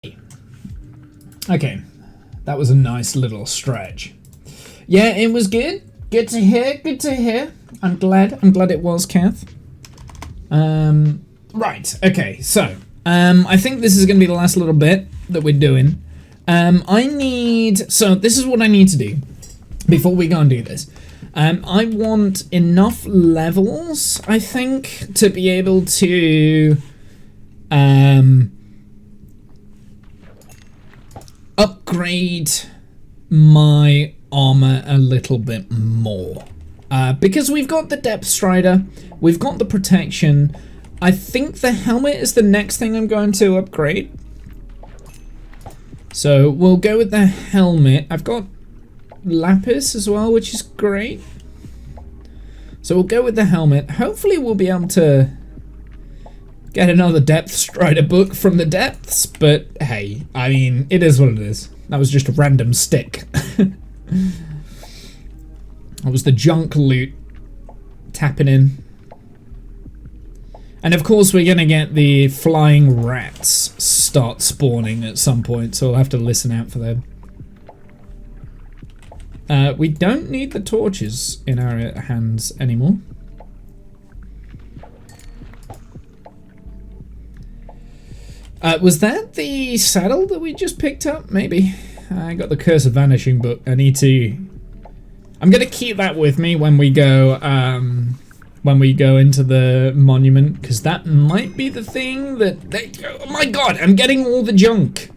Okay, that was a nice little stretch. Yeah, it was good. Good to hear. Good to hear. I'm glad it was, Kath. Right. Okay. So, I think this is going to be the last little bit that we're doing. So this is what I need to do before we go and do this. I want enough levels, I think, to be able to upgrade my armor a little bit more. Because we've got the depth strider, we've got the protection. I think the helmet is the next thing I'm going to upgrade. So we'll go with the helmet. I've got lapis as well, which is great. So we'll go with the helmet. Hopefully we'll be able to get another depth strider book from the depths, but hey, I mean, it is what it is. That was just a random stick. That was the junk loot tapping in. And of course we're gonna get the flying rats start spawning at some point, so we'll have to listen out for them. We don't need the torches in our hands anymore. Was that the saddle that we just picked up? Maybe. I got the Curse of Vanishing book. I'm gonna keep that with me when we go into the monument, because that might be the thing that oh my god, I'm getting all the junk.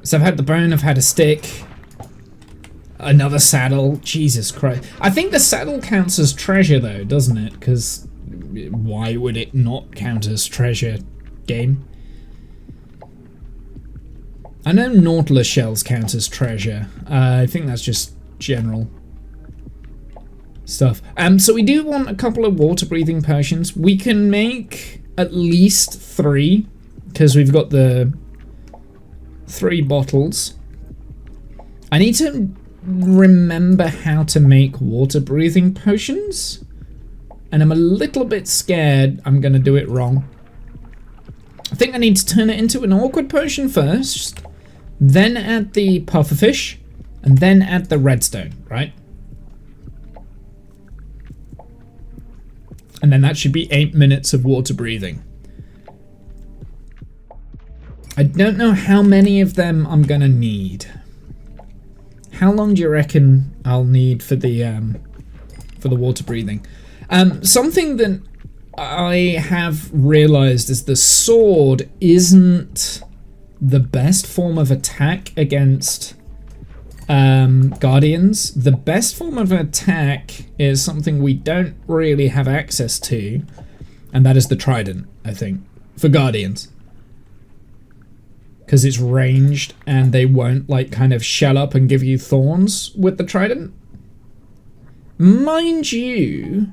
So I've had the bone, I've had a stick, another saddle. Jesus Christ. I think the saddle counts as treasure though, doesn't it? Because why would it not count as treasure, game? I know Nautilus shells count as treasure. I think that's just general stuff. So we do want a couple of water breathing potions. We can make at least 3, because we've got the 3 bottles. I need to remember how to make water breathing potions, and I'm a little bit scared I'm gonna do it wrong. I think I need to turn it into an awkward potion first, then add the pufferfish, and then add the redstone, right? And then that should be 8 minutes of water breathing. I don't know how many of them I'm gonna need. How long do you reckon I'll need for the water breathing? Something that I have realized is the sword isn't the best form of attack against guardians. The best form of attack is something we don't really have access to, and that is the trident, I think, for guardians. Because it's ranged and they won't like kind of shell up and give you thorns with the trident. Mind you,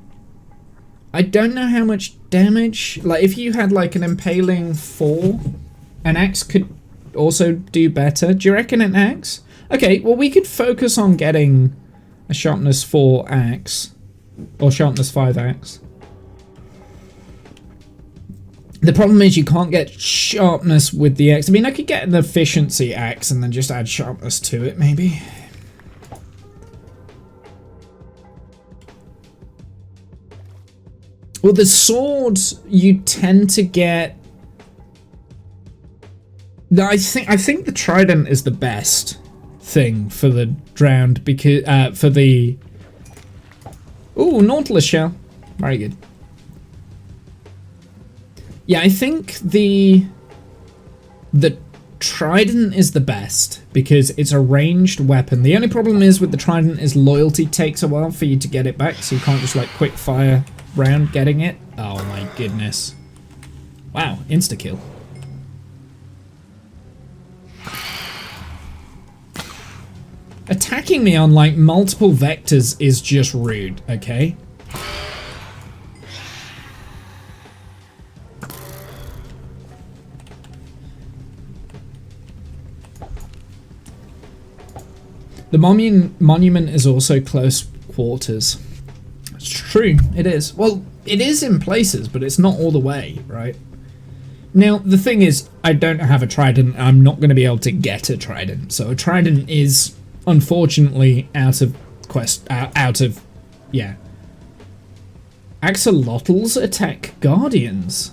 I don't know how much damage, like if you had like an impaling 4, an axe could also do better. Do you reckon an axe? Okay, well we could focus on getting a sharpness 4 axe, or sharpness 5 axe. The problem is you can't get sharpness with the axe. I mean, I could get an efficiency axe and then just add sharpness to it, maybe. Well, the sword, you tend to get... I think the trident is the best thing for the drowned, because for the... Ooh, Nautilus shell. Very good. Yeah, I think the trident is the best because it's a ranged weapon. The only problem is with the trident is loyalty takes a while for you to get it back, so you can't just like quick fire round getting it. Oh my goodness. Wow, insta-kill. Attacking me on like multiple vectors is just rude, okay? The monument is also close quarters. It's True, it is. Well, it is in places, but it's not all the way, right? Now, the thing is, I don't have a trident. I'm not going to be able to get a trident. So a trident is, unfortunately, out of quest... yeah. Axolotls attack guardians.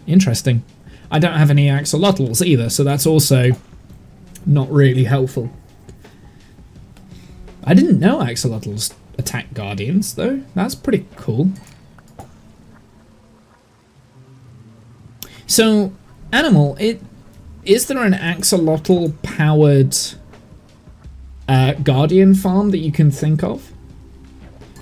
Interesting. I don't have any axolotls either, so that's also not really helpful. I didn't know axolotls attack guardians, though. That's pretty cool. So, animal, is there an axolotl-powered guardian farm that you can think of?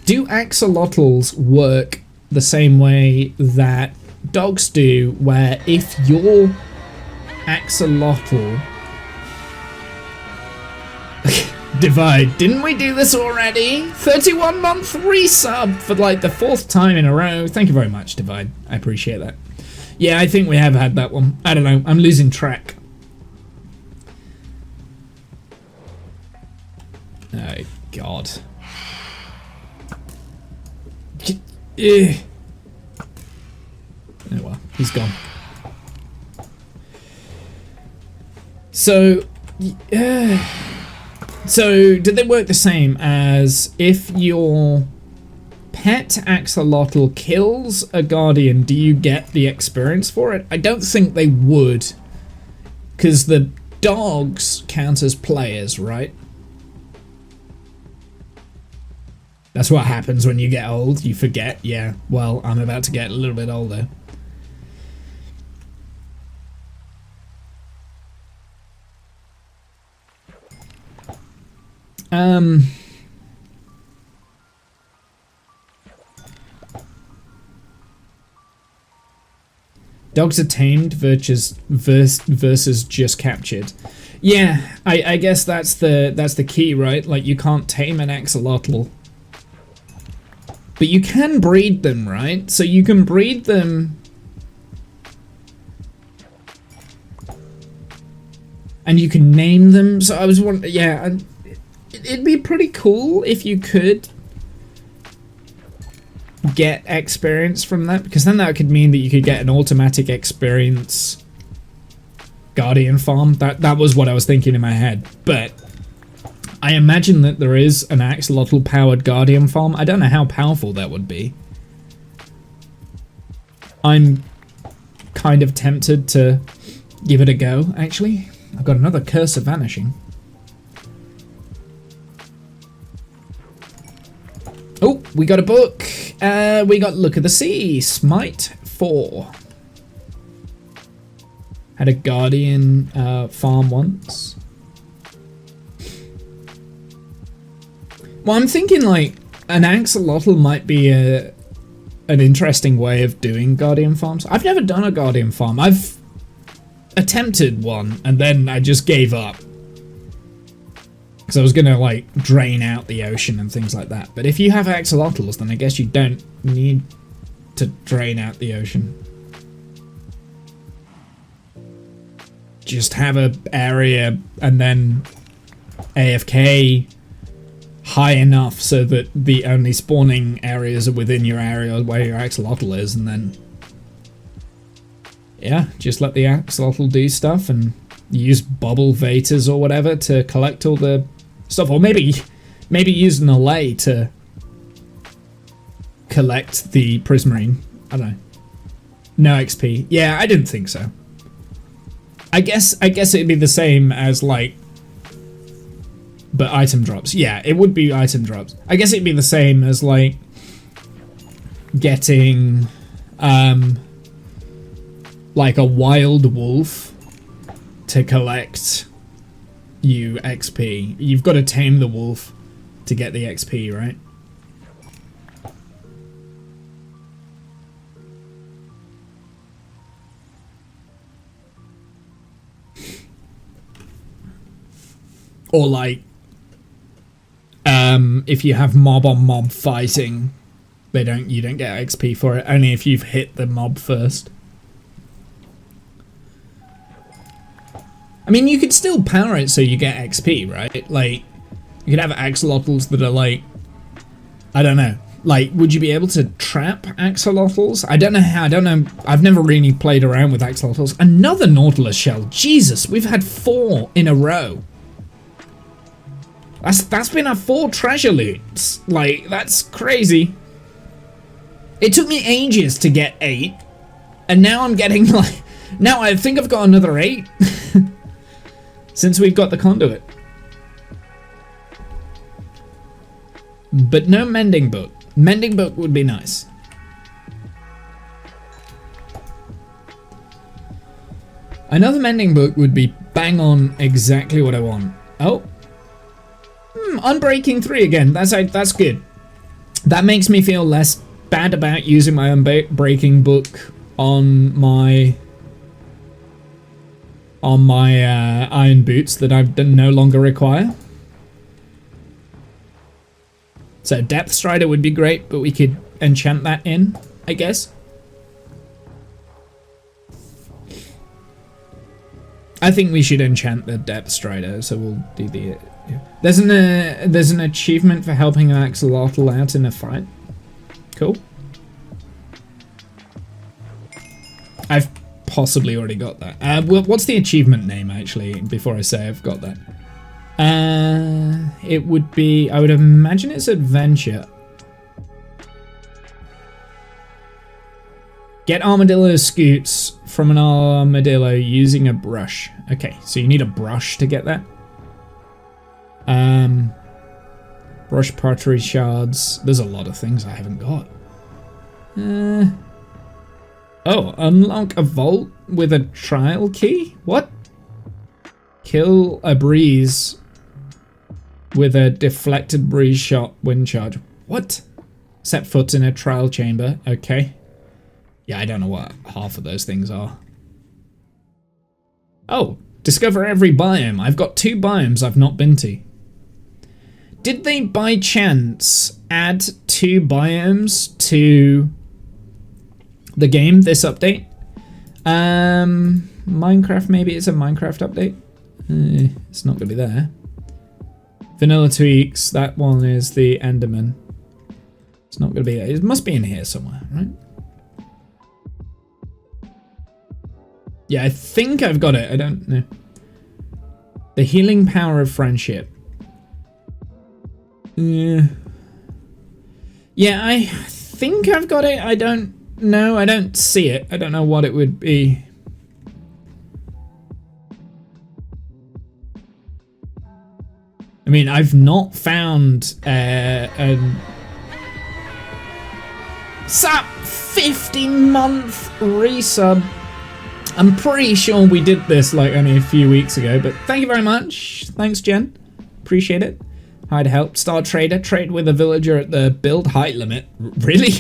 Do axolotls work the same way that dogs do, where if your axolotl... Divide, didn't we do this already? 31-month resub for like the 4th time in a row. Thank you very much, Divide. I appreciate that. Yeah, I think we have had that one. I don't know. I'm losing track. Oh, God. Oh, well. He's gone. So... So, did they work the same as if your pet axolotl kills a guardian, do you get the experience for it? I don't think they would, because the dogs count as players, right? That's what happens when you get old, you forget. Yeah, well, I'm about to get a little bit older. Dogs are tamed versus just captured. Yeah, I guess that's the key, right? Like, you can't tame an axolotl. But you can breed them, right? So you can breed them... And you can name them. So I was wondering, yeah... It'd be pretty cool if you could get experience from that, because then that could mean that you could get an automatic experience guardian farm. That was what I was thinking in my head. But I imagine that there is an axolotl powered guardian farm. I don't know how powerful that would be. I'm kind of tempted to give it a go, actually. I've got another curse of vanishing. Oh, we got a book. We got Look at the Sea, Smite 4. Had a guardian farm once. Well, I'm thinking like an axolotl might be an interesting way of doing guardian farms. I've never done a guardian farm. I've attempted one and then I just gave up. Because I was going to, like, drain out the ocean and things like that. But if you have axolotls, then I guess you don't need to drain out the ocean. Just have an area and then AFK high enough so that the only spawning areas are within your area where your axolotl is, and then... yeah, just let the axolotl do stuff and use bubble vators or whatever to collect all the stuff, or maybe use an allay to collect the prismarine. I don't know. No XP. Yeah, I didn't think so. I guess it'd be the same as like, but item drops. Yeah, it would be item drops. I guess it'd be the same as like getting like a wild wolf to collect you XP. You've got to tame the wolf to get the XP, right? Or like, if you have mob on mob fighting, you don't get XP for it. Only if you've hit the mob first. I mean, you could still power it so you get XP, right? Like, you could have axolotls that are like, I don't know, Like, would you be able to trap axolotls? I don't know how. I don't know. I've never really played around with axolotls. Another Nautilus shell. Jesus, we've had 4 in a row. That's been our 4 treasure loots. Like, that's crazy. It took me ages to get 8. And now I'm getting, like... Now I think I've got another 8. Since we've got the conduit. But no mending book. Mending book would be nice. Another mending book would be bang on exactly what I want. Oh. Unbreaking 3 again. That's good. That makes me feel less bad about using my unbreaking book on my iron boots that I no longer require. So Depth Strider would be great, but we could enchant that in, I guess. I think we should enchant the Depth Strider, so we'll do the... Yeah. There's an achievement for helping an axolotl out in a fight. Cool. I've possibly already got that. What's the achievement name, actually, before I say I've got that? It would be... I would imagine it's Adventure. Get armadillo scoots from an armadillo using a brush. Okay, so you need a brush to get that. Brush pottery shards. There's a lot of things I haven't got. Oh, unlock a vault with a trial key? What? Kill a breeze with a deflected breeze shot wind charge. What? Set foot in a trial chamber. Okay. Yeah, I don't know what half of those things are. Oh, discover every biome. I've got 2 biomes I've not been to. Did they by chance add 2 biomes to the game, this update? Minecraft, maybe it's a Minecraft update? It's not going to be there. Vanilla Tweaks, that one is the Enderman. It's not going to be there. It must be in here somewhere, right? Yeah, I think I've got it. I don't know. The healing power of friendship. Yeah, I think I've got it. I don't know. I don't see it. I don't know what it would be. I mean, I've not found a SAP 50-month resub. I'm pretty sure we did this like only a few weeks ago, but thank you very much. Thanks, Jen. Appreciate it. Hi to help. Star Trader. Trade with a villager at the build height limit. Really?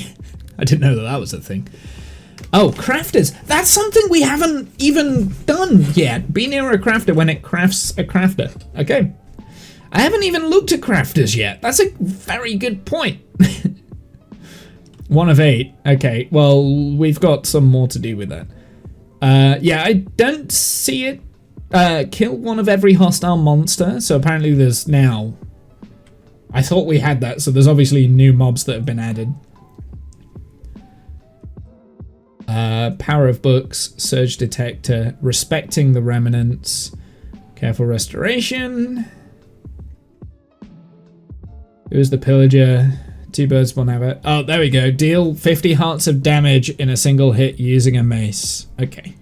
I didn't know that was a thing. Oh, crafters. That's something we haven't even done yet. Be near a crafter when it crafts a crafter. Okay. I haven't even looked at crafters yet. That's a very good point. 1 of 8. Okay, well, we've got some more to do with that. Yeah, I don't see it. Kill 1 of every hostile monster. So apparently there's now... I thought we had that, so there's obviously new mobs that have been added. Power of books, surge detector, respecting the remnants, careful restoration. Who's the pillager? 2 birds, 1 arrow. Oh, there we go. Deal 50 hearts of damage in a single hit using a mace. Okay.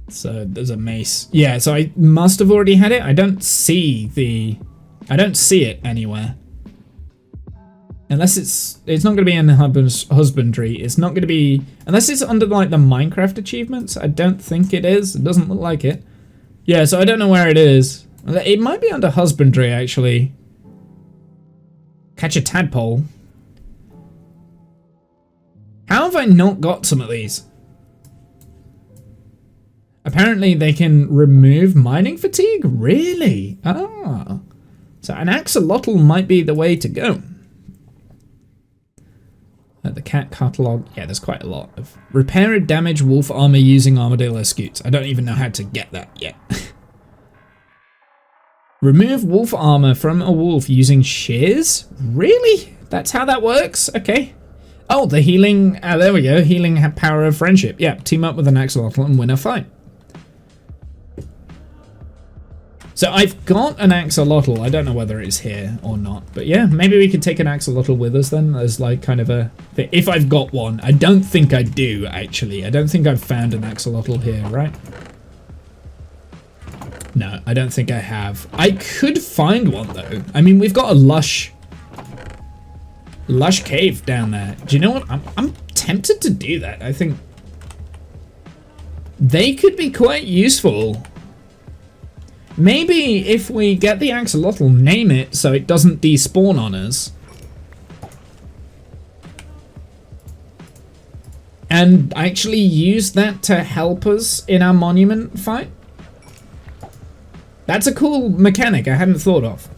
So there's a mace. Yeah, so I must have already had it. I don't see it anywhere. Unless it's not going to be in the husbandry. It's not going to be... Unless it's under like the Minecraft achievements. I don't think it is. It doesn't look like it. Yeah, so I don't know where it is. It might be under husbandry, actually. Catch a tadpole. How have I not got some of these? Apparently they can remove mining fatigue? Really? Ah. So an axolotl might be the way to go. The cat catalogue. Yeah, there's quite a lot of... Repair a damaged wolf armor using armadillo scoots. I don't even know how to get that yet. Remove wolf armor from a wolf using shears? Really? That's how that works? Okay. Oh, the healing, there we go. Healing power of friendship. Yeah, team up with an axolotl and win a fight. So I've got an axolotl. I don't know whether it's here or not, but yeah, maybe we could take an axolotl with us then as like kind of a, if I've got one. I don't think I do, actually. I don't think I've found an axolotl here, right? No, I don't think I have. I could find one though. I mean, we've got a lush cave down there. Do you know what? I'm tempted to do that. I think they could be quite useful. Maybe if we get the axolotl, name it so it doesn't despawn on us. And actually use that to help us in our monument fight. That's a cool mechanic I hadn't thought of.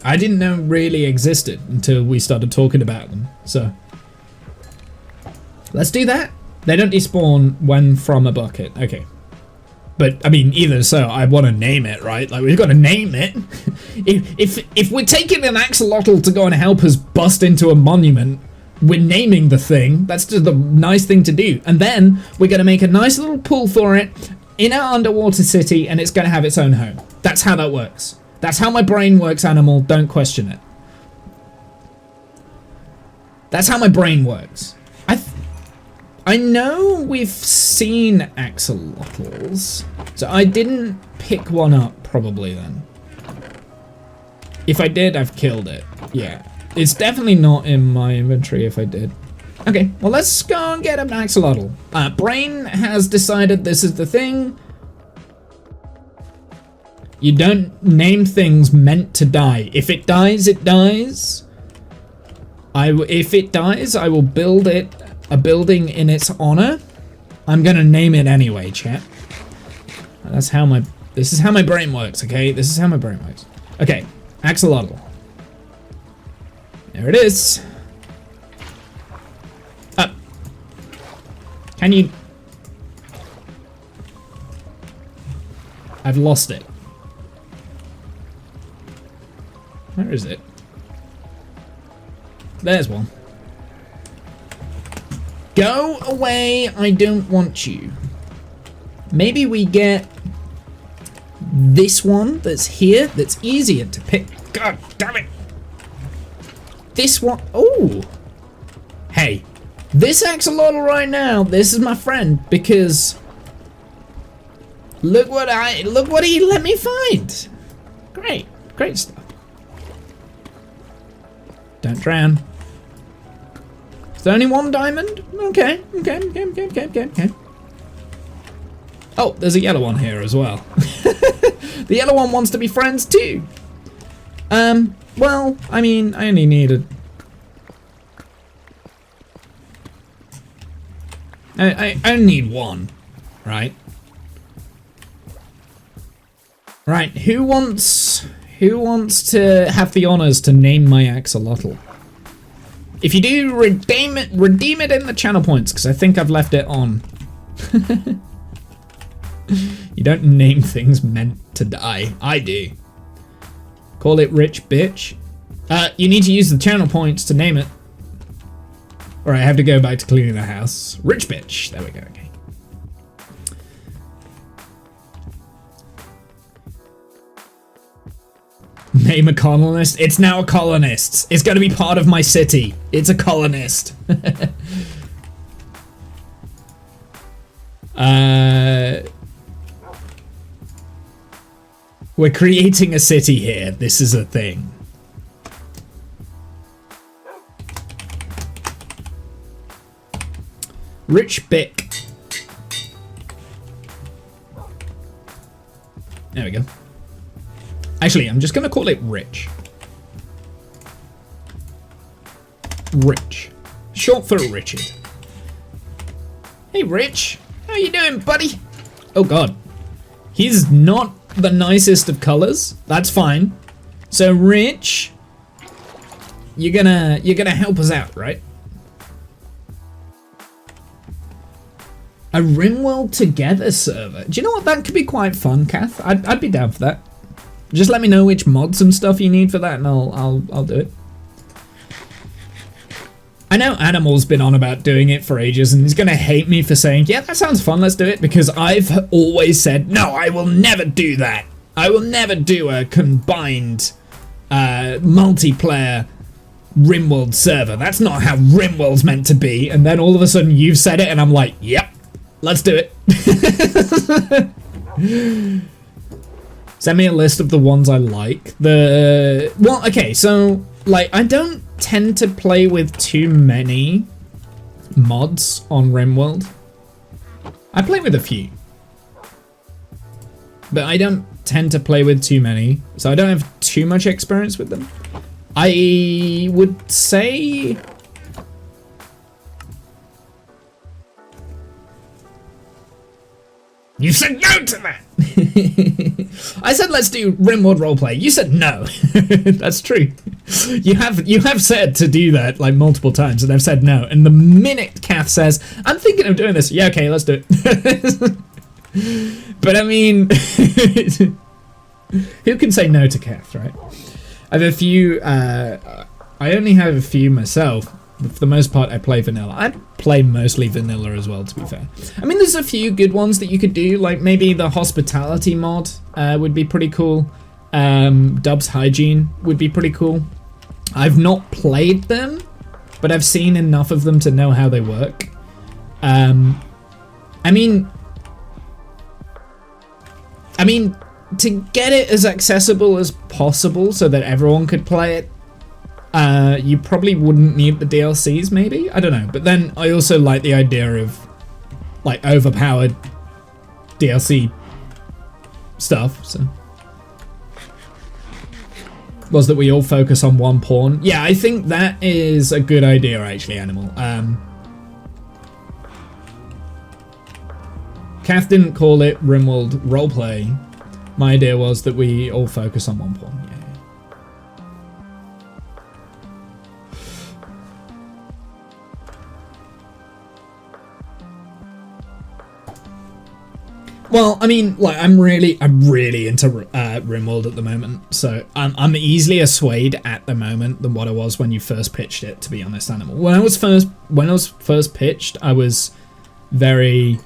I didn't know really existed until we started talking about them. So let's do that. They don't despawn when from a bucket. Okay. But, I mean, either so, I want to name it, right? Like, we've got to name it. if we're taking an axolotl to go and help us bust into a monument, we're naming the thing. That's just the nice thing to do. And then we're going to make a nice little pool for it in our underwater city, and it's going to have its own home. That's how that works. That's how my brain works, animal. Don't question it. That's how my brain works. I know we've seen axolotls, so I didn't pick one up probably then. If I did, I've killed it. Yeah, it's definitely not in my inventory if I did. Okay, well let's go and get an axolotl. Brain has decided this is the thing. You don't name things meant to die. If it dies, it dies. If it dies, I will build it a building in its honor. I'm gonna name it anyway, chat. That's how this is how my brain works, okay? This is how my brain works. Okay, axolotl. There it is. Up. Can you? I've lost it. Where is it? There's one. Go away, I don't want you. Maybe we get this one that's here, that's easier to pick. God damn it. This one, oh. Hey, this axolotl right now, this is my friend, because look what he let me find. Great, great stuff. Don't drown. Is there only one diamond? Okay. Oh, there's a yellow one here as well. The yellow one wants to be friends too. Well, I mean, I only needed... I only need one, right? Right, who wants to have the honors to name my axolotl? If you do, redeem it in the channel points, because I think I've left it on. You don't name things meant to die. I do. Call it rich bitch. You need to use the channel points to name it. Or I have to go back to cleaning the house. Rich bitch. There we go. Okay. Name a colonist. It's now a colonist. It's going to be part of my city. It's a colonist. We're creating a city here. This is a thing. Rich Bick. There we go. Actually, I'm just going to call it Rich. Rich. Short for Richard. Hey, Rich. How you doing, buddy? Oh, God. He's not the nicest of colors. That's fine. So, Rich, you're gonna help us out, right? A Rimworld Together server. Do you know what? That could be quite fun, Kath. I'd be down for that. Just let me know which mods and stuff you need for that, and I'll do it. know Animal's been on about doing it for ages, and he's going to hate me for saying, yeah, that sounds fun, let's do it, because I've always said, no, I will never do that. I will never do a combined multiplayer RimWorld server. That's not how RimWorld's meant to be. And then all of a sudden you've said it, and I'm like, yep, let's do it. Send me a list of the ones I like. Well, okay, so, like, I don't tend to play with too many mods on RimWorld. I play with a few. But I don't tend to play with too many, so I don't have too much experience with them. I would say... You said no to that! I said let's do RimWorld roleplay. You said no. That's true. You have said to do that like multiple times, and I've said no. And the minute Kath says, I'm thinking of doing this, yeah, okay, let's do it. But I mean, who can say no to Kath, right? I have a few, I only have a few myself. For the most part, I play vanilla. I play mostly vanilla as well, to be fair. I mean, there's a few good ones that you could do, like maybe the hospitality mod would be pretty cool. Dub's Hygiene would be pretty cool. I've not played them, but I've seen enough of them to know how they work. I mean, to get it as accessible as possible so that everyone could play it, you probably wouldn't need the DLCs, maybe? I don't know. But then I also like the idea of, like, overpowered DLC stuff, so. Was that we all focus on one pawn. Yeah, I think that is a good idea, actually, Animal. Kath didn't call it RimWorld roleplay. My idea was that we all focus on one pawn. Yeah. Well, I mean, like, I'm really into RimWorld at the moment, so I'm easily swayed at the moment than what I was when you first pitched it, to be honest, Animal. When I was first pitched, I was very,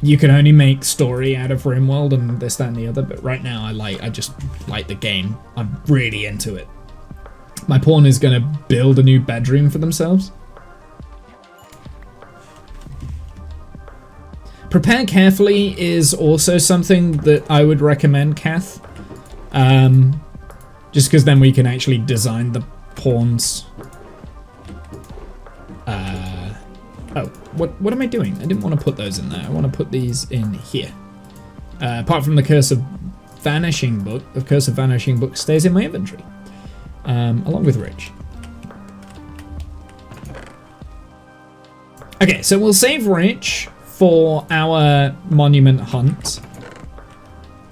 you can only make story out of RimWorld and this, that, and the other, but right now I just like the game. I'm really into it. My pawn is gonna build a new bedroom for themselves. Prepare carefully is also something that I would recommend, Kath. Just because then we can actually design the pawns. Oh, what am I doing? I didn't want to put those in there. I want to put these in here. Apart from the Curse of Vanishing book, the Curse of Vanishing book stays in my inventory, along with Rich. Okay, so we'll save Rich for our monument hunt.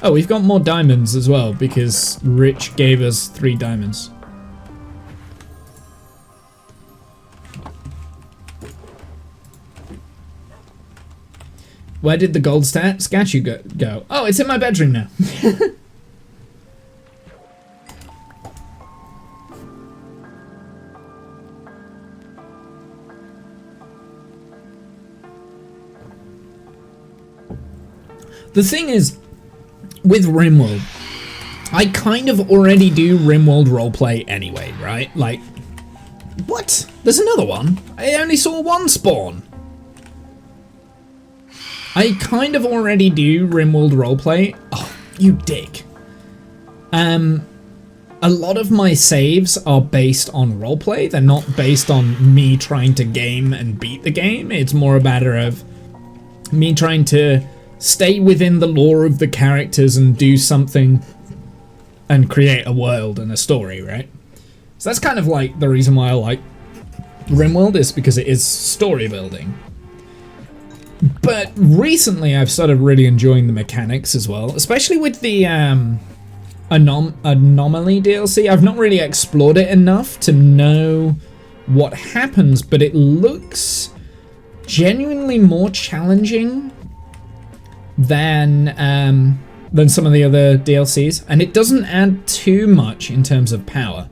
Oh, we've got more diamonds as well because Rich gave us 3 diamonds. Where did the gold statue go? Oh, it's in my bedroom now. The thing is, with RimWorld, I kind of already do RimWorld roleplay anyway, right? Like, what? There's another one? I only saw one spawn. I kind of already do RimWorld roleplay. Oh, you dick. A lot of my saves are based on roleplay. They're not based on me trying to game and beat the game. It's more a matter of me trying to stay within the lore of the characters and do something and create a world and a story, right? So that's kind of like the reason why I like RimWorld, is because it is story building. But recently I've started really enjoying the mechanics as well, especially with the Anomaly DLC. I've not really explored it enough to know what happens, but it looks genuinely more challenging than some of the other DLCs, and it doesn't add too much in terms of power.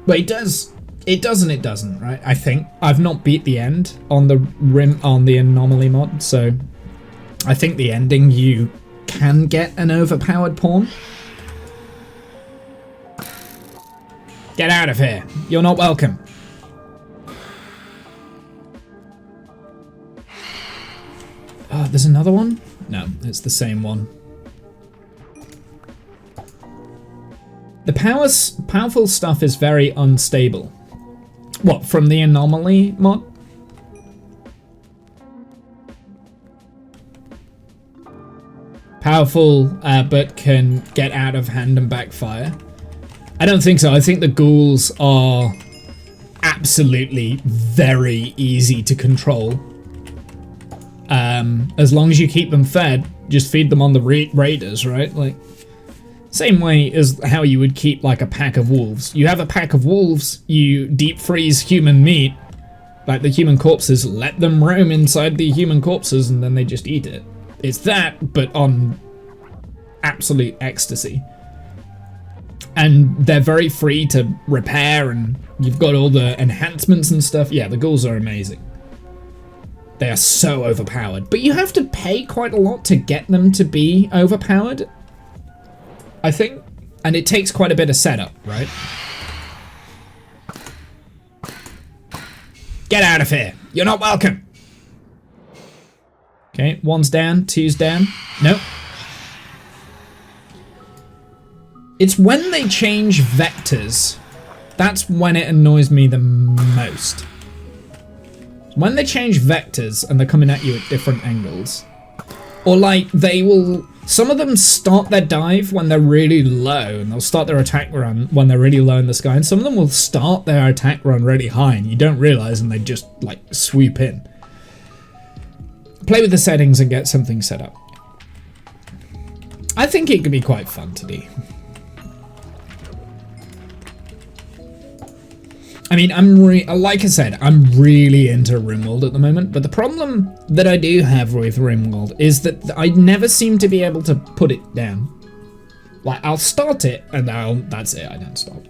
But it does It does and it doesn't, right? I think I've not beat the end on the anomaly mod, so I think the ending you can get an overpowered pawn. Get out of here. You're not welcome. Oh, there's another one? No, it's the same one. The powerful stuff is very unstable. What, from the anomaly mod? Powerful, but can get out of hand and backfire. I don't think so. I think the ghouls are absolutely very easy to control. As long as you keep them fed, just feed them on the raiders, right? Like, same way as how you would keep like a pack of wolves. You have a pack of wolves, you deep freeze human meat, like the human corpses, let them roam inside the human corpses and then they just eat it. It's that, but on absolute ecstasy. And they're very free to repair and you've got all the enhancements and stuff. Yeah, the ghouls are amazing. They are so overpowered, but you have to pay quite a lot to get them to be overpowered, I think, and it takes quite a bit of setup, right? Get out of here. You're not welcome. Okay, one's down, two's down. Nope. It's when they change vectors, that's when it annoys me the most. When they change vectors and they're coming at you at different angles. Or like they will, some of them start their dive when they're really low and they'll start their attack run when they're really low in the sky, and some of them will start their attack run really high and you don't realize and they just like swoop in. Play with the settings and get something set up. I think it could be quite fun to do. I mean, like I said, I'm really into RimWorld at the moment, but the problem that I do have with RimWorld is that I never seem to be able to put it down. Like, I'll start it, and that's it, I don't stop.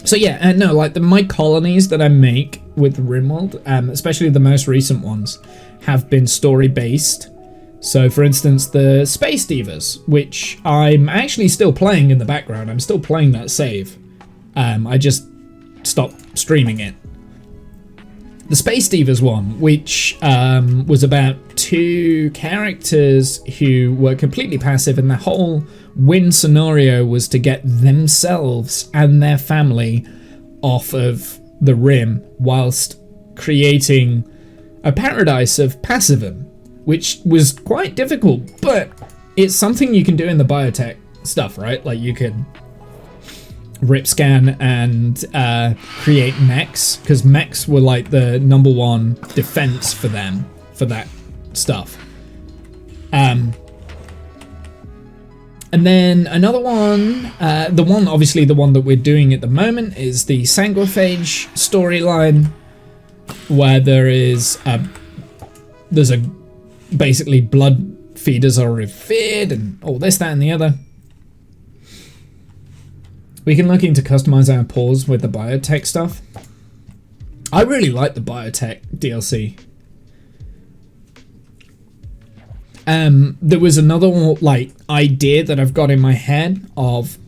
So yeah, no, like my colonies that I make with RimWorld, especially the most recent ones, have been story-based. So, for instance, the Space Divas, which I'm actually still playing in the background. I'm still playing that save. I just stop streaming it. The Space Divas one, which was about two characters who were completely passive, and the whole win scenario was to get themselves and their family off of the rim whilst creating a paradise of passivum, which was quite difficult, but it's something you can do in the biotech stuff, right? Like you could rip scan and create mechs, because mechs were like the #1 defense for them for that stuff. And then another one, obviously the one that we're doing at the moment is the Sanguiphage storyline, where there's basically blood feeders are revered and all this, that, and the other. We can look into customize our paws with the biotech stuff. I really like the biotech DLC. There was another like idea that I've got in my head of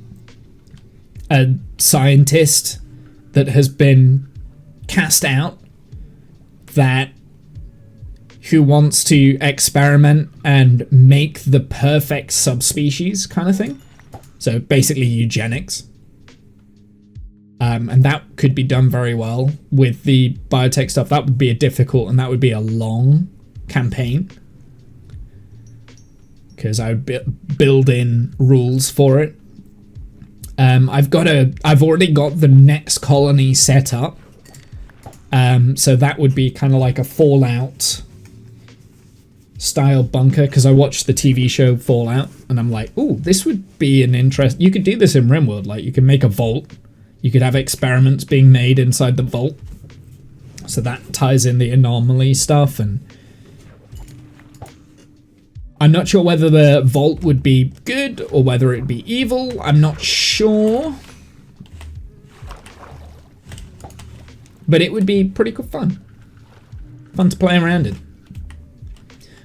a scientist that has been cast out who wants to experiment and make the perfect subspecies kind of thing. So basically eugenics. And that could be done very well with the biotech stuff. That would be a difficult and that would be a long campaign, because I would build in rules for it. I've already got the next colony set up. So that would be kind of like a Fallout style bunker, because I watched the TV show Fallout and I'm like, ooh, this would be an interest. You could do this in RimWorld. Like you can make a vault. You could have experiments being made inside the vault. So that ties in the anomaly stuff. And I'm not sure whether the vault would be good or whether it'd be evil. I'm not sure. But it would be pretty cool fun. Fun to play around in.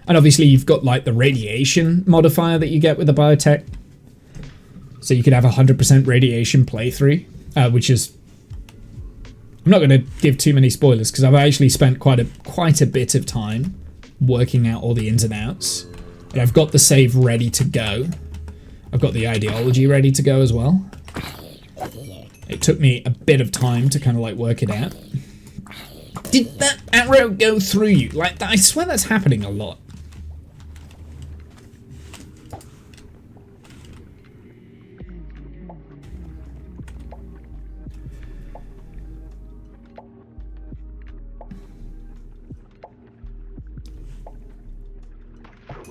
And obviously you've got like the radiation modifier that you get with the biotech. So you could have 100% radiation playthrough, which is... I'm not going to give too many spoilers because I've actually spent quite a bit of time working out all the ins and outs. And I've got the save ready to go. I've got the ideology ready to go as well. It took me a bit of time to kind of like work it out. Did that arrow go through you? Like, I swear that's happening a lot.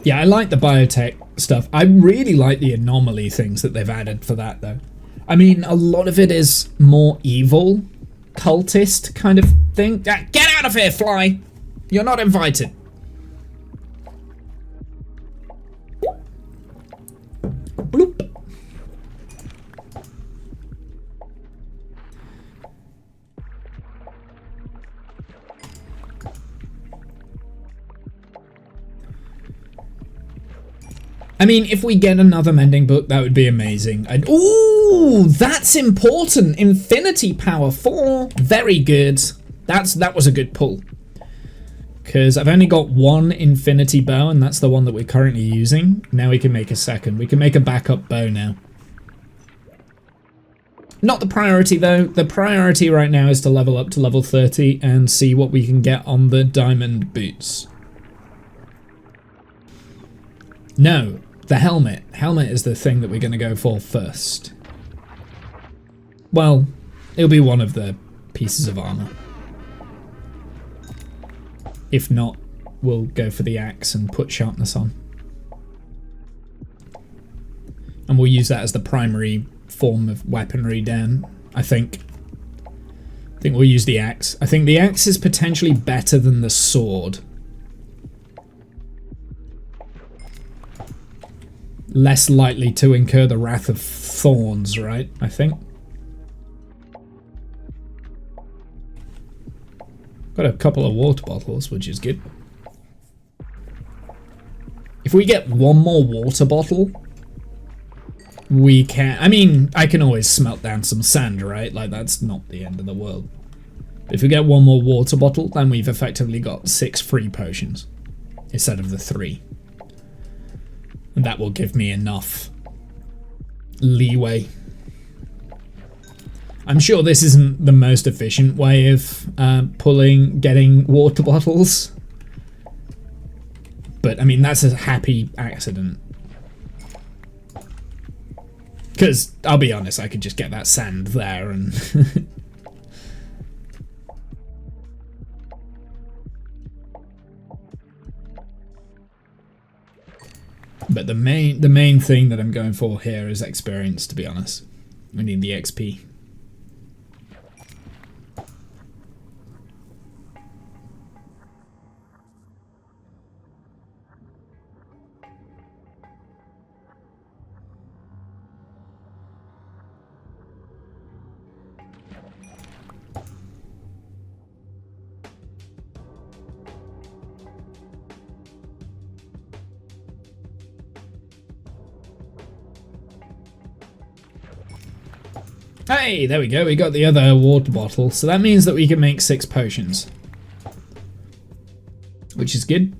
Yeah, I like the biotech stuff. I really like the anomaly things that they've added for that, though. I mean, a lot of it is more evil, cultist kind of thing. Get out of here, fly! You're not invited. Bloop. I mean, if we get another mending book, that would be amazing. Ooh, that's important. Infinity power 4. Very good. That was a good pull. Because I've only got one infinity bow, and that's the one that we're currently using. Now we can make a second. We can make a backup bow now. Not the priority, though. The priority right now is to level up to level 30 and see what we can get on the diamond boots. No. The helmet. Helmet is the thing that we're going to go for first. Well, it'll be one of the pieces of armor. If not, we'll go for the axe and put sharpness on. And we'll use that as the primary form of weaponry down, I think. I think we'll use the axe. I think the axe is potentially better than the sword. Less likely to incur the wrath of thorns, right? I think. Got a couple of water bottles, which is good. If we get one more water bottle, we can... I mean, I can always smelt down some sand, right? Like, that's not the end of the world. But if we get one more water bottle, then we've effectively got 6 free potions instead of the 3. And that will give me enough leeway. I'm sure this isn't the most efficient way of getting water bottles. But, I mean, that's a happy accident. Because, I'll be honest, I could just get that sand there and... But the main thing that I'm going for here is experience, to be honest. We need the XP. Hey, there we go, we got the other water bottle, so that means that we can make 6 potions. Which is good.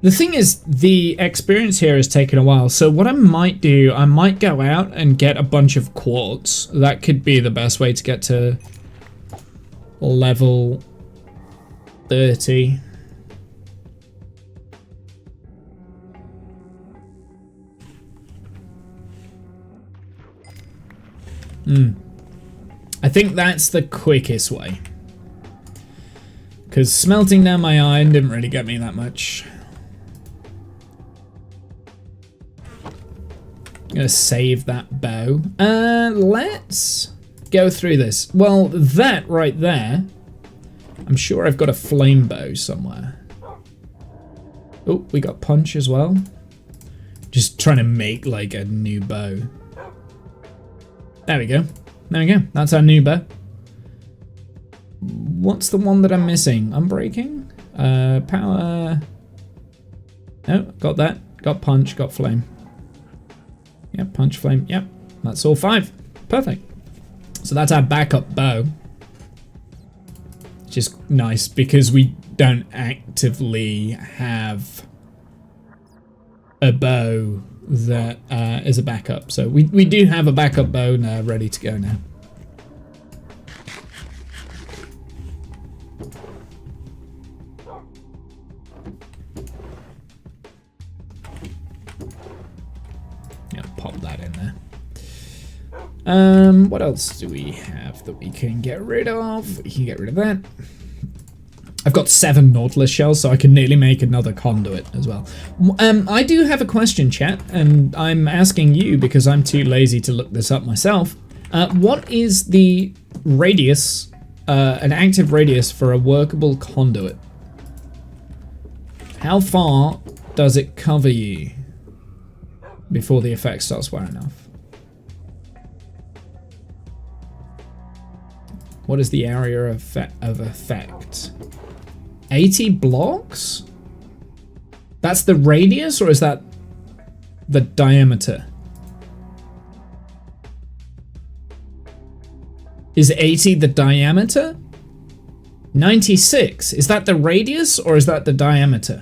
The thing is, the experience here has taken a while, so what I might do, I might go out and get a bunch of quartz. That could be the best way to get to level 30. I think that's the quickest way. Because smelting down my iron didn't really get me that much. I'm gonna save that bow. Let's go through this. Well, that right there I'm sure I've got a flame bow somewhere. Oh, we got punch as well. Just trying to make like a new bow. There we go. There we go. That's our new bow. What's the one that I'm missing? Unbreaking? Power. Oh, got that. Got punch, got flame. Yep, punch, flame. Yep, that's all 5. Perfect. So that's our backup bow. Which is nice because we don't actively have a bow that is a backup. So we do have a backup bow now ready to go now. Yeah, pop that in there. What else do we have that we can get rid of? We can get rid of that. I've got 7 Nautilus shells, so I can nearly make another conduit as well. I do have a question, chat, and I'm asking you because I'm too lazy to look this up myself. What is the radius, an active radius for a workable conduit? How far does it cover you before the effect starts wearing off? What is the area of effect? 80 blocks? That's the radius, or is that the diameter? Is 80 the diameter? 96, is that the radius, or is that the diameter?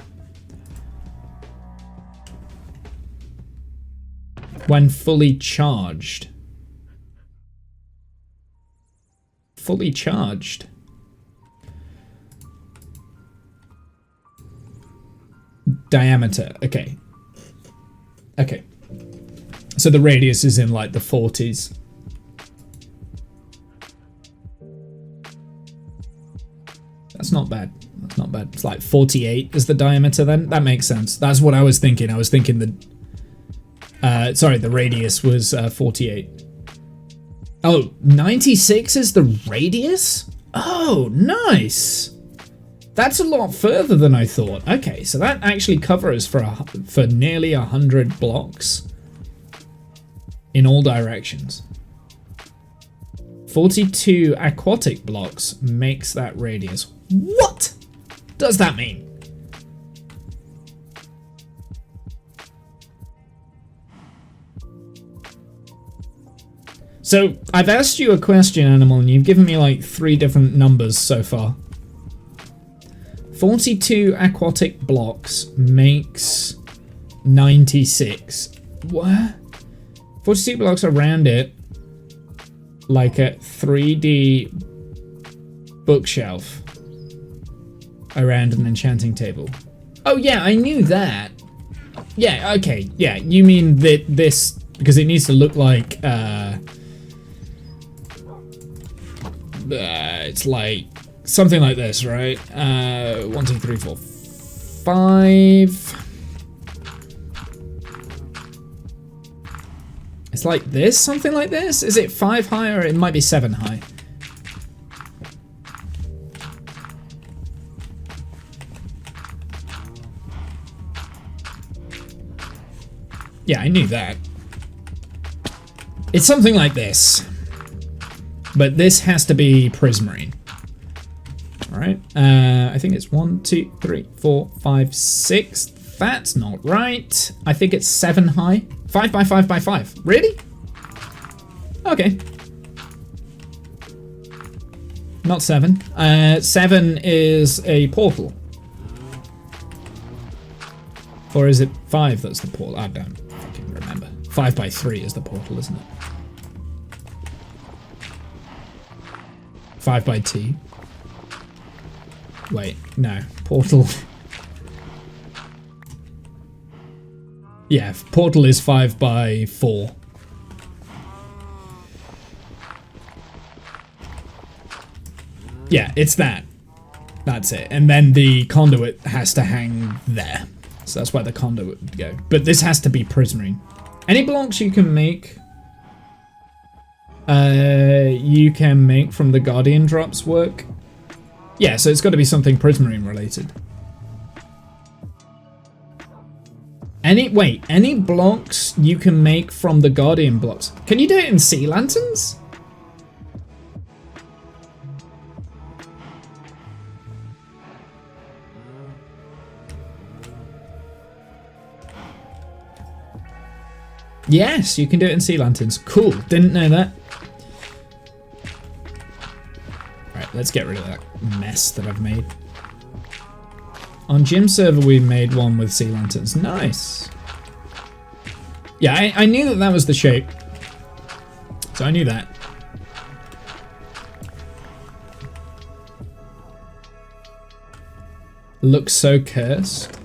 When fully charged. Fully charged. Diameter, okay. Okay. So the radius is in like the 40s. That's not bad. That's not bad. It's like 48 is the diameter then. That makes sense. That's what I was thinking. I was thinking the... sorry, the radius was 48. Oh, 96 is the radius? Oh, nice. That's a lot further than I thought. Okay, so that actually covers for nearly 100 blocks in all directions. 42 aquatic blocks makes that radius. What does that mean? So I've asked you a question, Animal, and you've given me like 3 different numbers so far. 42 aquatic blocks makes 96. What? 42 blocks around it, like a 3D bookshelf around an enchanting table. Oh yeah, I knew that. Yeah, okay, yeah, you mean that this, because it needs to look like, it's like something like this, right? 1, 2, 3, 4, 5. It's like this, something like this? Is it 5 high, or it might be 7 high? Yeah, I knew that. It's something like this. But this has to be prismarine. Alright, I think it's 1, 2, 3, 4, 5, 6. That's not right. I think it's 7 high. 5 by 5 by 5. Really? Okay. Not 7. 7 is a portal. Or is it 5 that's the portal? I don't fucking remember. 5 by 3 is the portal, isn't it? 5 by 2. Wait, no. Portal. Yeah, portal is 5 by 4. Yeah, it's that. That's it. And then the conduit has to hang there. So that's where the conduit would go. But this has to be prismarine. Any blocks you can make... you can make from the Guardian drops work. Yeah, so it's got to be something prismarine related. Any blocks you can make from the Guardian blocks. Can you do it in sea lanterns? Yes, you can do it in sea lanterns. Cool, didn't know that. Right, let's get rid of that mess that I've made. On Gym server we made one with sea lanterns. Nice. Yeah, I knew that that was the shape. So I knew that. Looks so cursed.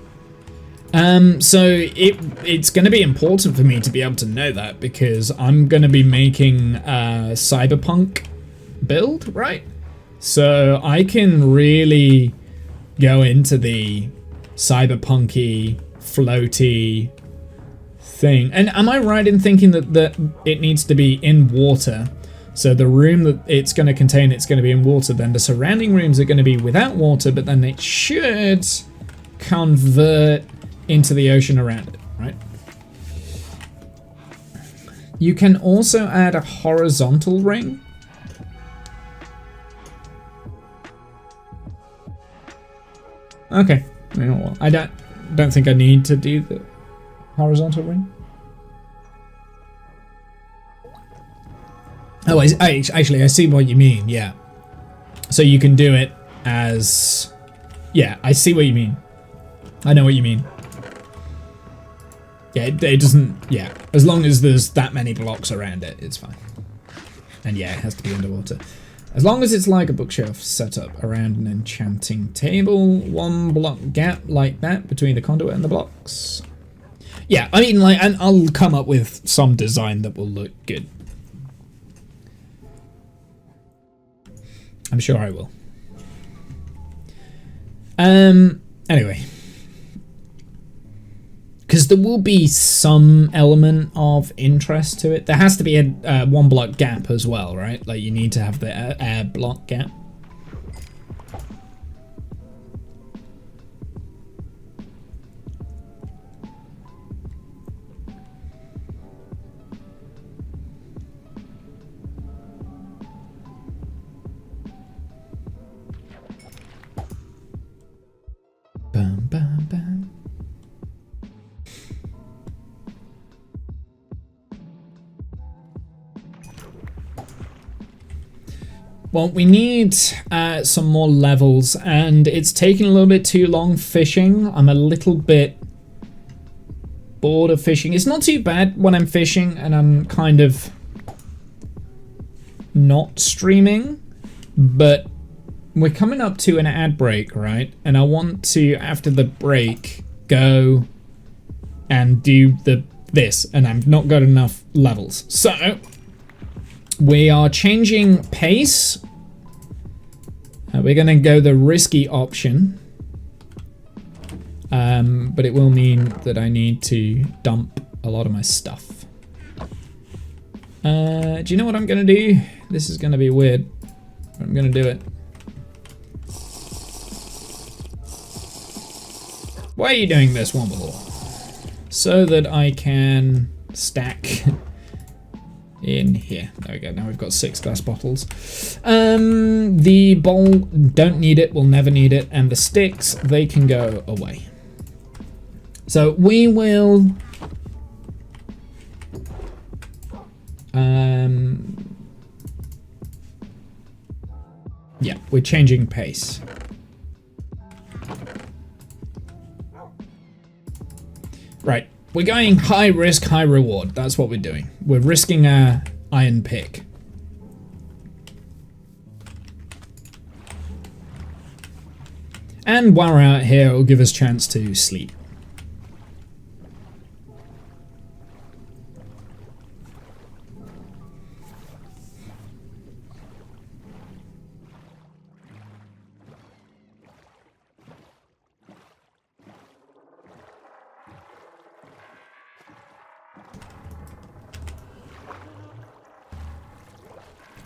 So it's going to be important for me to be able to know that because I'm going to be making a cyberpunk build, right? So I can really go into the cyberpunky, floaty thing. And am I right in thinking that it needs to be in water? So the room that it's going to contain, it's going to be in water. Then the surrounding rooms are going to be without water, but then it should convert into the ocean around it, right? You can also add a horizontal ring. Okay, well, I don't think I need to do the horizontal ring. Oh, actually, I see what you mean. Yeah, so you can do it as. Yeah, I see what you mean. I know what you mean. Yeah, it doesn't. Yeah, as long as there's that many blocks around it, it's fine. And yeah, it has to be underwater. As long as it's like a bookshelf set up around an enchanting table, 1 block gap like that between the conduit and the blocks. Yeah, I mean, like, and I'll come up with some design that will look good. I'm sure I will. Anyway. Because there will be some element of interest to it. There has to be a 1 block gap as well, right? Like you need to have the air block gap. Bam, bam, bam. Well, we need some more levels, and it's taking a little bit too long fishing. I'm a little bit bored of fishing. It's not too bad when I'm fishing and I'm kind of not streaming, but we're coming up to an ad break, right? And I want to, after the break, go and do this, and I've not got enough levels. So we are changing pace. We're going to go the risky option. But it will mean that I need to dump a lot of my stuff. Do you know what I'm going to do? This is going to be weird. I'm going to do it. Why are you doing this, Womble? So that I can stack in here. There we go. Now we've got 6 glass bottles. The bowl, don't need it. We'll never need it. And the sticks, they can go away. So we will. Yeah, we're changing pace. Right. We're going high risk, high reward. That's what we're doing. We're risking our iron pick. And while we're out here, it'll give us a chance to sleep.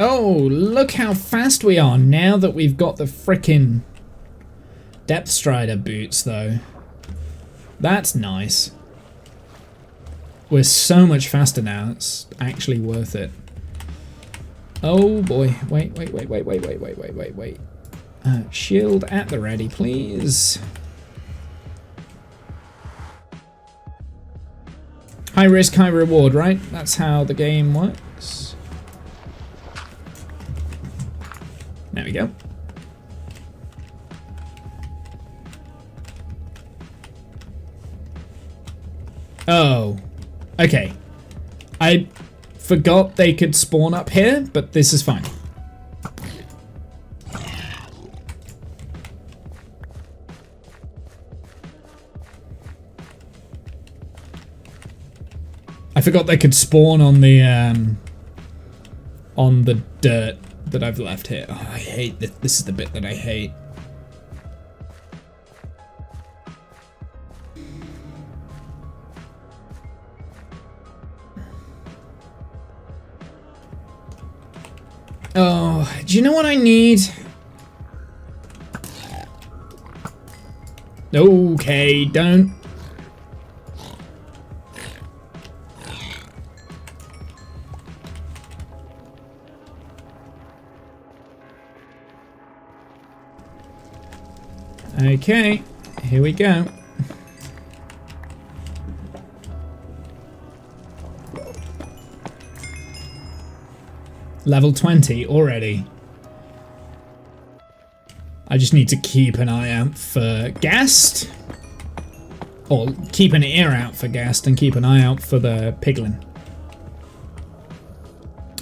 Oh, look how fast we are now that we've got the frickin' Depth Strider boots, though. That's nice. We're so much faster now. It's actually worth it. Oh boy. Wait. Shield at the ready, please. High risk, high reward, right? That's how the game works. There we go. Oh, okay. I forgot they could spawn up here, but this is fine. I forgot they could spawn on the dirt that I've left here. Oh, I hate this. This is the bit that I hate. Oh, do you know what I need? Okay, don't. Okay, here we go. Level 20 already. I just need to keep an eye out for Ghast. Or keep an ear out for Ghast and keep an eye out for the Piglin.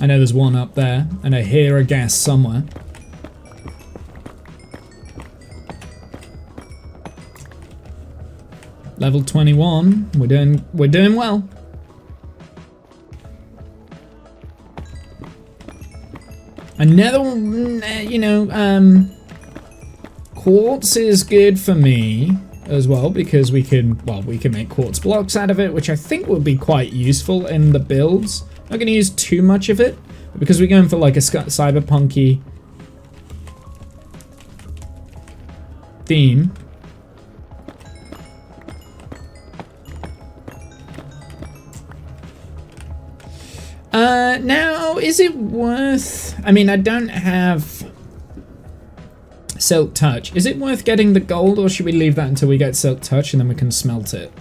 I know there's one up there, and I hear a Ghast somewhere. Level 21. We're doing well. Another, you know, quartz is good for me as well because we can make quartz blocks out of it, which I think will be quite useful in the builds. Not going to use too much of it, but because we're going for like a cyberpunky theme. Now, is it worth... I mean, I don't have Silk Touch. Is it worth getting the gold, or should we leave that until we get Silk Touch and then we can smelt it?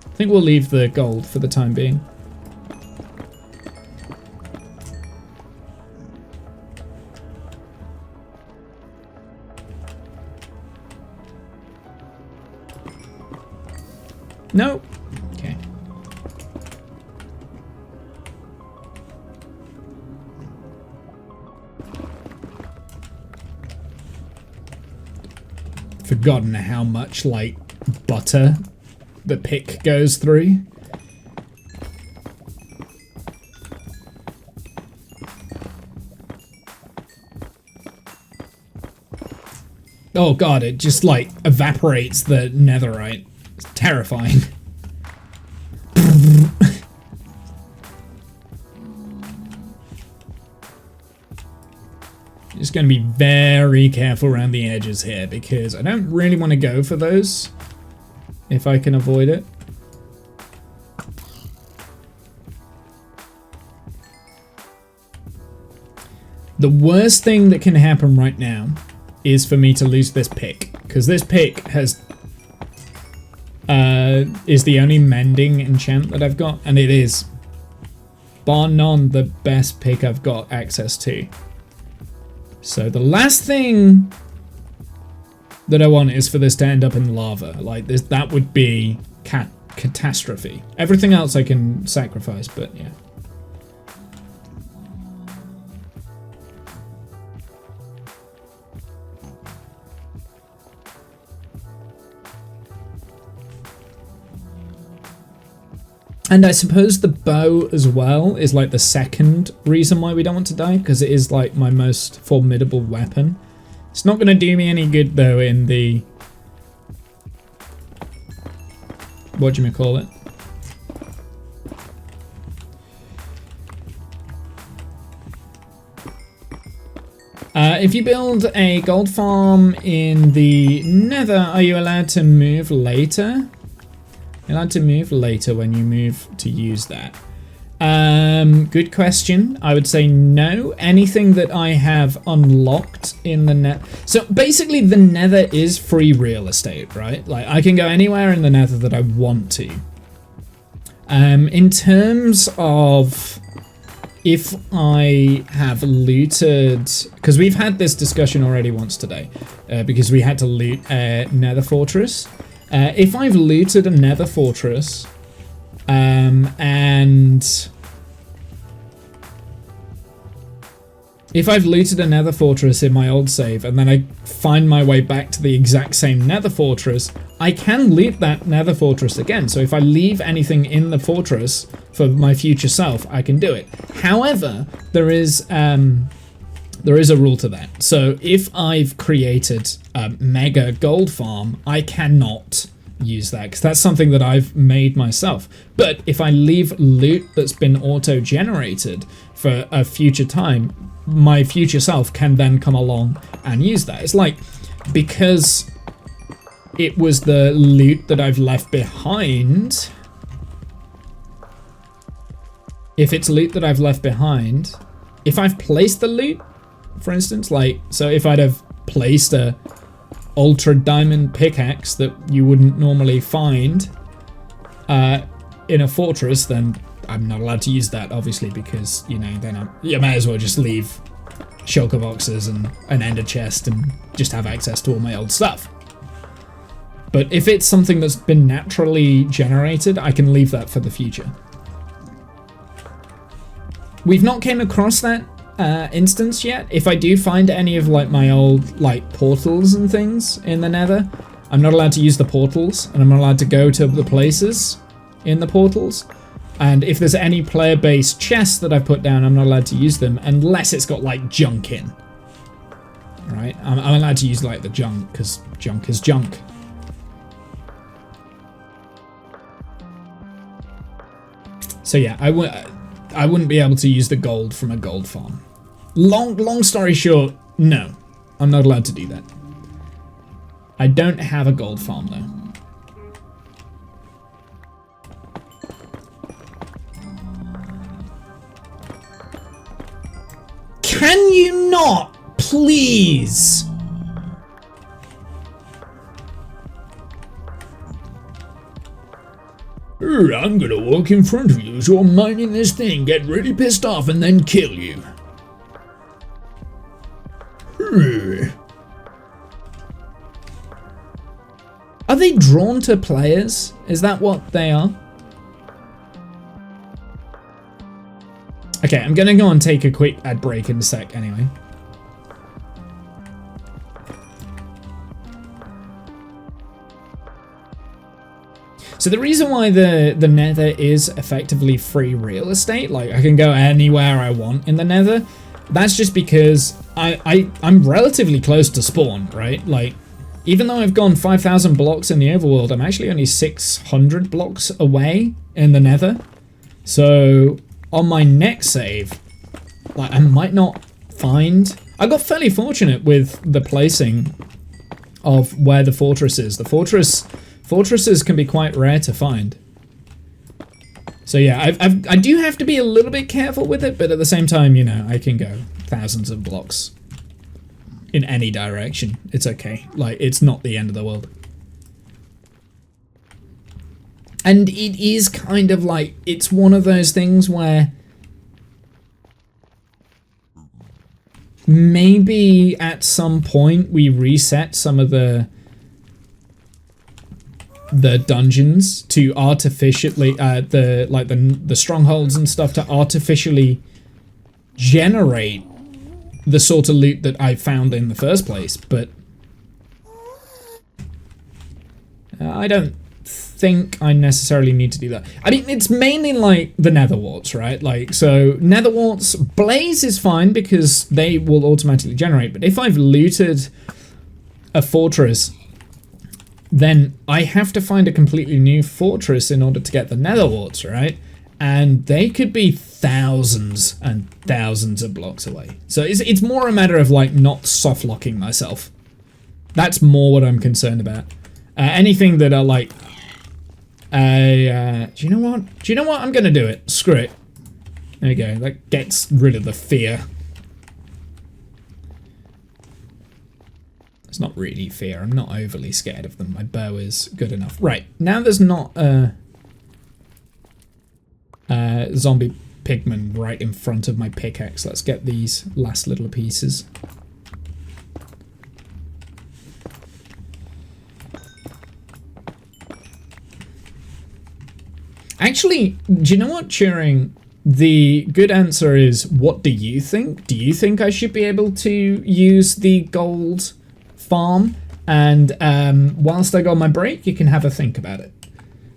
I think we'll leave the gold for the time being. No. Okay. Forgotten how much, like, butter the pick goes through. Oh god, it just, like, evaporates the netherite. It's terrifying. Just going to be very careful around the edges here because I don't really want to go for those if I can avoid it. The worst thing that can happen right now is for me to lose this pick, because this pick has is the only mending enchant that I've got, and it is bar none the best pick I've got access to. So the last thing that I want is for this to end up in lava. Like this, that would be catastrophe. Everything else I can sacrifice, but yeah. And I suppose the bow as well is like the second reason why we don't want to die, because it is like my most formidable weapon. It's not going to do me any good though in the... whatchamacallit? If you build a gold farm in the nether, are you allowed to move later? You're allowed to move later when you move to use that. Good question. I would say no. Anything that I have unlocked in the net. So basically the nether is free real estate, right? Like I can go anywhere in the nether that I want to. In terms of if I have looted, because we've had this discussion already once today, because we had to loot a nether fortress. If I've looted a nether fortress, and if I've looted a nether fortress in my old save and then I find my way back to the exact same nether fortress, I can loot that nether fortress again. So if I leave anything in the fortress for my future self, I can do it. However, there is a rule to that. So if I've created a mega gold farm, I cannot use that because that's something that I've made myself. But if I leave loot that's been auto-generated for a future time, my future self can then come along and use that. It's like, because it was the loot that I've left behind, if it's loot that I've left behind, if I've placed the loot, for instance, like, so if I'd have placed a ultra diamond pickaxe that you wouldn't normally find in a fortress, then I'm not allowed to use that, obviously, because, you know, then you may as well just leave shulker boxes and an ender chest and just have access to all my old stuff. But if it's something that's been naturally generated, I can leave that for the future. We've not came across that instance yet. If I do find any of like my old like portals and things in the nether, I'm not allowed to use the portals, and I'm not allowed to go to the places in the portals. And if there's any player-based chests that I've put down, I'm not allowed to use them unless it's got like junk in. Right? I'm allowed to use like the junk because junk is junk. So yeah, I wouldn't be able to use the gold from a gold farm. Long story short, no, I'm not allowed to do that. I don't have a gold farm though. Can you not, please? I'm gonna walk in front of you as you're mining this thing, get really pissed off, and then kill you. Are they drawn to players? Is that what they are? Okay, I'm gonna go and take a quick ad break in a sec anyway. So the reason why the nether is effectively free real estate, like I can go anywhere I want in the nether, that's just because I'm relatively close to spawn, right? Like, even though I've gone 5,000 blocks in the overworld, I'm actually only 600 blocks away in the nether. So on my next save, like I might not find... I got fairly fortunate with the placing of where the fortress is. The fortresses can be quite rare to find. So yeah, I do have to be a little bit careful with it, but at the same time, you know, I can go thousands of blocks in any direction. It's okay. Like, it's not the end of the world. And it is kind of like, it's one of those things where maybe at some point we reset some of the dungeons to artificially the strongholds and stuff to artificially generate the sort of loot that I found in the first place, but I don't think I necessarily need to do that. I mean, it's mainly like the nether warts, right? Like, so nether warts, blaze is fine because they will automatically generate, but if I've looted a fortress, then I have to find a completely new fortress in order to get the nether warts, right? and they could be thousands and thousands of blocks away. So it's more a matter of like not soft locking myself. That's more what I'm concerned about. Anything that are like, do you know what? Do you know what? I'm gonna do it. Screw it. There you go. That gets rid of the fear. It's not really fear. I'm not overly scared of them. My bow is good enough. Right. Now there's not zombie pigman right in front of my pickaxe. Let's get these last little pieces. Actually, do you know what, Turing? The good answer is, what do you think? Do you think I should be able to use the gold farm? And whilst I go on my break, you can have a think about it.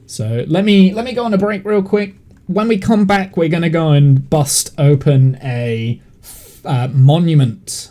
So let me go on a break real quick. When we come back, we're going to go and bust open a monument